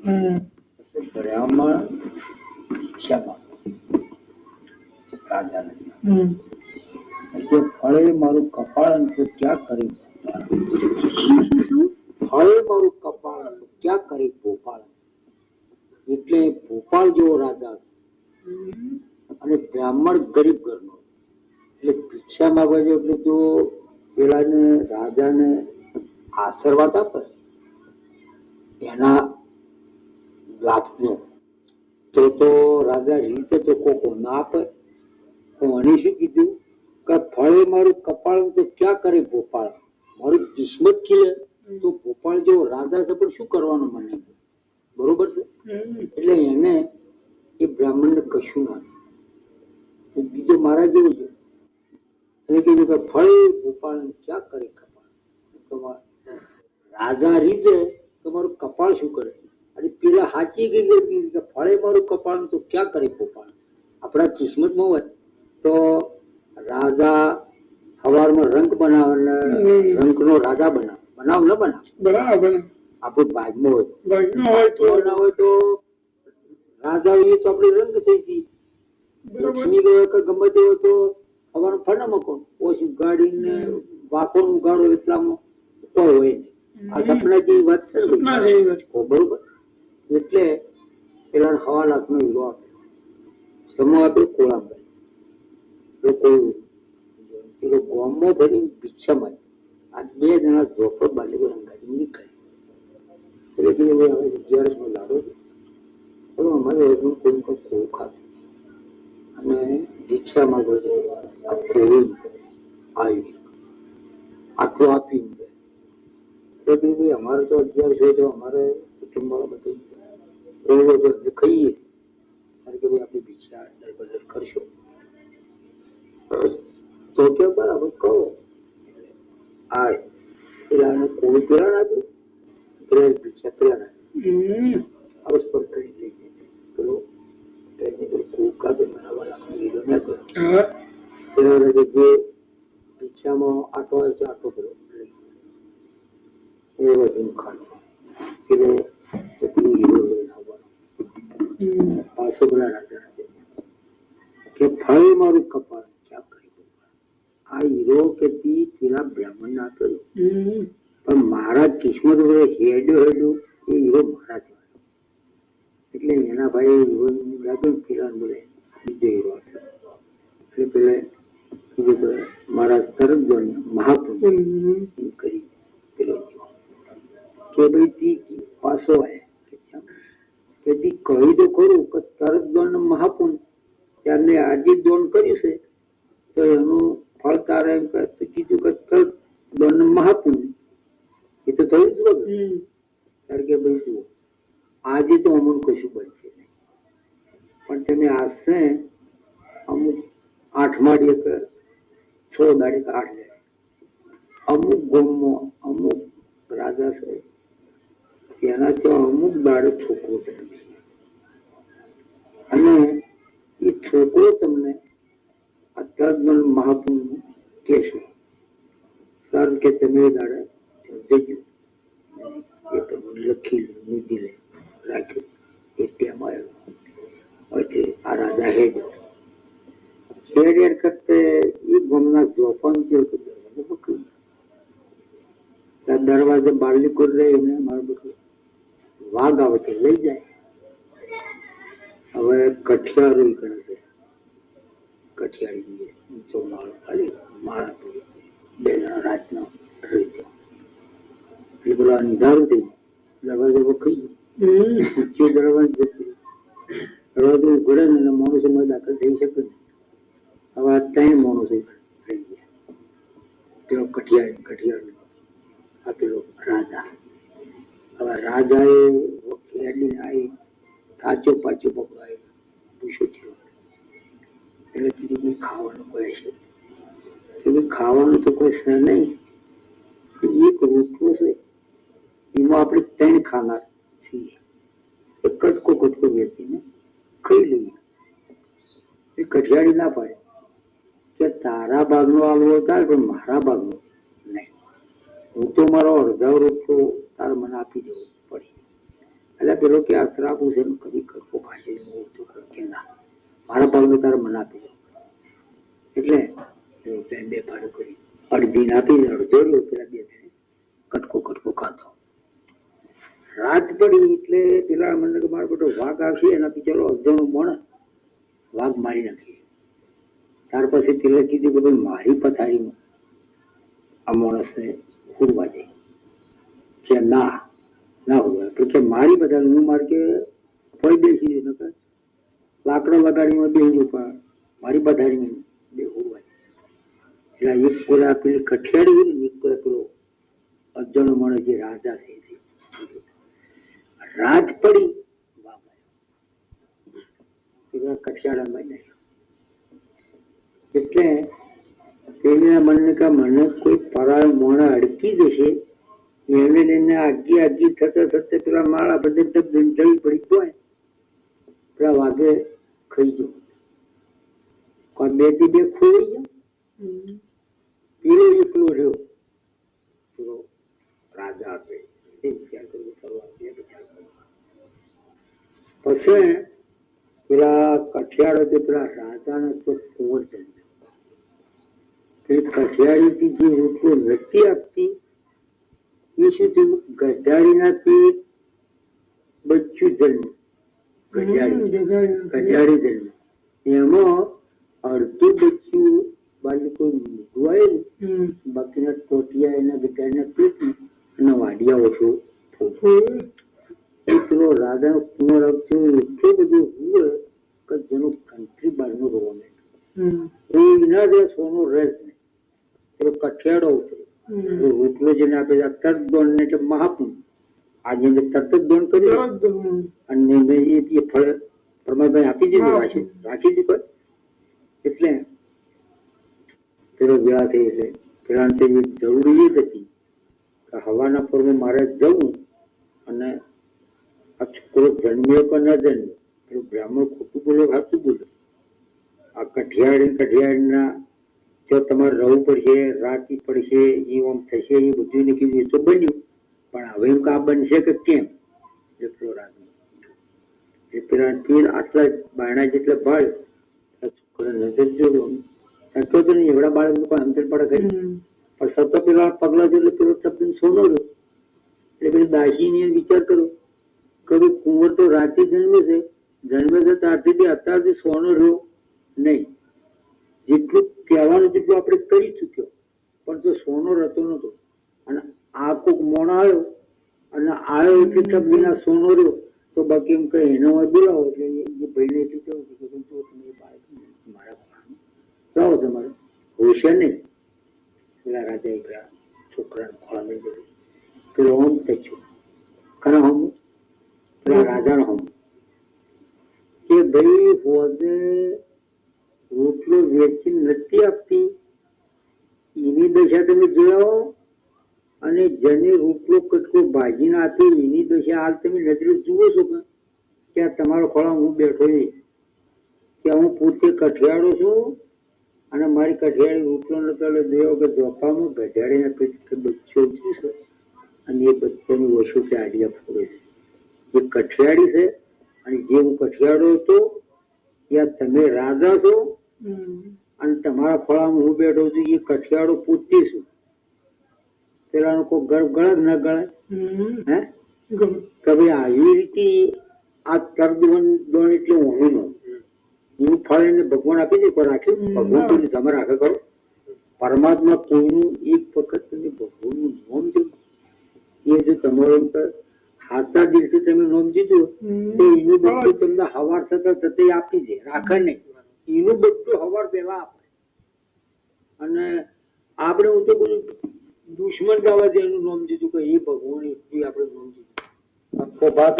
બ્રાહ્મણ ભિક્ષામાં રાજાને કે ફળે મારું કપાળ તો ક્યાં કરી ફળે મારું કપાળ તો ક્યાં કરી ભોપાળ. એટલે ભોપાળ જેવો રાજા અને બ્રાહ્મણ ગરીબ ઘરનો એટલે ભિક્ષા માંગવા જાય એટલે જો પેલાને રાજાને આશીર્વાદ આપે એના લાભનો તો રાજા રીતે તો કોકો ના આપે. મને શું કીધું કે ફળે મારું કપાળ તો ક્યાં કરે ભોપાળ. મારું કિસ્મત ખીલે તો ભોપાળ જેવો રાજા છે પણ શું કરવાનું મને. બરોબર છે. એટલે એને એ બ્રાહ્મણ ને કશું ના બીજો મારા જેવું છે. એને કીધું કે ફળે ભોપાળ ક્યાં કરે કપાળ. રાજા રીજે તમારું કપાળ શું કરે. અને પેલા હાચી ગઈ કે ફળે મારું કપાળ તો ક્યાં કરે ભોપાળ. આપણા કિસ્મતમાં હોય તો રાજા સવારમાં રંગ બનાવે રંગનો રાજા બનાવ ન બનાવ આપણું ભાગમાં હોય તો રાજા હોય તો આપડે રંગ થઈ ગઈ. લક્ષ્મી ગયો કે ગમે તે હોય તો સવારમાં ફનામાં કોણ ઓછી ગાડીને વાકો ગાડો એટલામાં કોઈ હોય નહીં. આ સપના જેવી વાત છે બરોબર. એટલે પેલા 1.5 લાખનો હીરો આપે સમૂહ આપે કોળાભાઈ પેલો ગોમમાં ભરી ભિક્ષામાં આ 2 જણા ઝોપડ બાલી રંગાથી નીકળે. એટલે કે હવે 11નો લાડો અમારે હજુ કોઈ કોઈ ખાતું અને ભિક્ષા માંગો છો આટલું આપી ભાઈ અમારે તો 1100 તો અમારે કુટુંબ વાળા બધું ખાઈએ છીએ. કારણ કે ભાઈ આપણી ભિક્ષા બદલ કરશો તો કે બરાબર કહો. આ પેલા કોઈ પેલા નાખ્યું પેલા ભિક્ષા પેલા નાખ્યું આવસ પર કરી લઈ પેલો કુકા બનાવવા નાખ્યો જે ભિક્ષામાં આટો આવે છે આટો પેલો એ બધું ખાવાનું પેલો હીરો લઈને આવવાનો પાછો પેલા રાજા કે ફળ મારું કપાળ ક્યાં કરી. આ હીરો કે પેલા બ્રાહ્મણ ને આપેલું પણ મારા કિસ્મત હેડ્યો એ હીરો મારા થયો. એટલે એના ભાઈ હીરો લાગ્યો પેલા બોલે બીજો હીરો આપ્યો. એટલે પેલા કીધું તો મારા સરગણ મહાપુરુષ કરી પેલો કે ભાઈ તી પાછો આવે કે તી કહી તો ખરું કે તરત દોન મહાપુન ત્યારને આજે દોન કર્યું છે તો એનું ફળ તારે એમ કીધું કે તરત દોન મહાપુન એ તો થયું જ વગર. કારણ કે ભાઈ જુઓ આજે તો અમુક કશું બનશે નહીં પણ તેને આશે અમુક 8 માળીએ કે 6 દાડે કે 8 દાડે અમુક ગોમમાં અમુક રાજા છે તેના ત્યાં અમુક દાડે છોકરો જન્મે અને એ છોકરો તમને અત્યારે મહાપુરુષ કે છે સર કે તમે દાડે જજો એ તમને લખી નીતિ લે રાખ્યું એ ટેમ આવ્યો. હવે આ રાજા હેડ કરતે એ ગમના જોફાન દરવાજે બારલી કરી રહી મારું બધું વાઘ આવે છે લઈ જાય. હવે કઠિયારું કરે છે કઠિયાળી ઊંચો માળો ખાલી માળા 2 જણા રાતનો રહી જાય એટલે પેલો અંધારું થઈ દરવાજો વખાઈ ગયો દરવાજો જતી દરવાજો ઉઘડે ને માણસો દાખલ થઈ શકે ને. હવે આ 3 માણસો રહી ગયા પેલો કઠિયાળી આપેલો રાજા. હવે રાજા એ કાચો પાછો પકડાય પૂછો થયો એટલે કીધું ભાઈ ખાવાનું કોઈ છે કે ભાઈ ખાવાનું તો કોઈ છે નહીં. એક રોટલો છે એમાં આપણે 3 ખાનાર છીએ. એક કટકો વેચીને ખાઈ લઈએ. એ કઠિયાળી ના પાડે કે તારા ભાગનો આવવો થાય પણ મારા ભાગનો નહીં. હું તો મારો અડધો રોટલો તારે મને આપી દેવો પડે. એટલે પેલો કે આ શ્રાપ છે કદી કરવો ખાશે કે ના મારા ભાવને તારે મને આપી દો. એટલે બે ભાડું કરી અડધી આપી અડધો રહ્યો પેલા બે કટકો કટકો ખાતો. રાત પડી એટલે પેલા મને કે મારો બેટો વાઘ આવશે એના બિચારો અડધોનું મણ વાઘ મારી નાખીએ. ત્યાર પછી પેલા કીધું કે ભાઈ મારી પથારીમાં આ માણસને ઉડવા દે કે ના ના ઉડવા કે મારી પથારી હું મારે કે ફળ બેસી નકર લાકડો લગાડીમાં બેસી પણ મારી પથારીમાં બે ઉડવા દે. એટલે એક પેલા પેલી કઠિયાડી હોય ને એક પેલા પેલો અજ્જણો માણસ જે રાજા છે રાત પડી વાઘ આવ્યો કઠિયાડામાં નહીં. એટલે પેલા મને કે મને કોઈ પરાયો મોણા અડકી જશે એને આગી આગી થતા થતા પેલા માળા બધે ઢળી પડી ગયો પેલા વાઘે ખાઈ ગયો. કોઈ બે થી બે ખોઈ ગયો પેલો એકલો રહ્યો. પેલો રાજા આપે એ વિચાર કરવો શરૂઆત પછી પેલા કઠિયાળો તો પેલા રાજાને તો કુંવર જન્મ્યો. કઠિયાળી જે રોટલો નથી આપતી એ શું થયું ગધાડીના પેટ બચ્ચું જન્મ્યું. ગધાડી જન્મ્યું એમાં અડધું બચ્ચું બાજુ કોઈ મૂકવાયેલું બાકીના ટોટિયા એના ગધાડીના પેટમાં અને વાડિયા ઓછો પેલો રાજાનો કુંવર આવતો એટલો બધો હુએ કે જેનો કંઠી બહારનો રોવા માંડ્યો. એના જે સોનો રસ ને પેલો કઠિયાડો ઉતરે રોટલો જેને આપે તરત દોણ ને એટલે મહાપુન આજે તરત જ દોણ કર્યું અને એ ફળ પરમાત્માએ આપી દીધું રાખી દીધું. એટલે પેલો વેળા થઈ એટલે પેલા જરૂરી એ જ હતી કે હવાના પરમાં મારે જવું અને આ છોકરો જન્મ્યો કે ન જન્મ્યો પેલું બ્રાહ્મણ ખોટું બોલ્યો સાચું બોલ્યો. આ કઠિયાળના જો તમારે રહેવું પડશે રાતી પડશે એ આમ થશે એ બધું ને કીધું તો બન્યું પણ હવે એમ આ બનશે કે કેમ એટલો રાગ એ પેલા પીર આટલા બાયણા જેટલા ભાળ છોકરા નજર જોડો થતો તો નહીં એવડા બાળક પણ અંતર પડે કરી પણ સતત પેલા પગલા જેટલે પેલો ટપીને સોનો રહ્યો. એટલે પેલી દાસીને વિચાર કરો કે કુંવર તો રાતે જન્મે છે ત્યારથી અત્યાર સોનો રહ્યો નહીં. જેટલું કહેવાનું જેટલું આપણે કરી ચૂક્યો પણ તો સોનો રહેતો નતો અને આ કોક મોણા આવ્યો એટલે ટપીના સોનો રહ્યો તો બાકી એમ કઈ એનો બોલાવો એટલે એ ભાઈને એટલી જવું છે કે તમે બાળક મારા લાવો તમારે હોશિયાર નહીં. પેલા રાજા પેલા છોકરાને ખોળામાં ગયો પેલો હોમ થયું ખરા હોમ પેલા રાજાનો હોમ કે ભાઈ હોજે રોટલો વેચી નથી આપતી એની દશા તમે જોયા અને જેને રોટલો કટકો ભાજીને આપી એની દશા હાલ તમે નજરે જુઓ છો કે આ તમારો ખોળા હું બેઠો કે હું પોતે કઠિયાળો છું અને મારી કઠિયાળી રોટલો નતો દેવો કે ધોકામાં ગધાડીને બચ્ચો છે અને એ બચ્ચાની ઓછું કે આડિયા ફોડે છે. એ કઠિયાળી છે અને જે હું કઠિયાળો હતો ત્યાં તમે રાજા છો અને તમારા ખોળામાં હું બેઠો છું એ કઠિયાળો પૂછતી છું. પેલા કોઈ ગર્ભ ગળે ન ગળે હે કે ભાઈ આવી રીતે આ તરદોણ એટલે હોમીનો એવું ફળ એને ભગવાન આપી દે કોઈ રાખ્યું ભગવાન કોઈને જમા રાખે કરો. પરમાત્મા કોઈનું એક વખત તમે ભગવાનનું નોમ દીધું એ જો તમારો સાચા દિલથી તમે નોમ દીધું તો એનું બધું તમને હવાર થતા થતા આપી દે રાખે નહીં. એનું બધું હવાર પેલા આપે અને આપણે હું તો બધું દુશ્મન ગાવા છે એનું નામ દીધું કે એ ભગવાન એટલી આપણે નામ દીધું આખો ભાત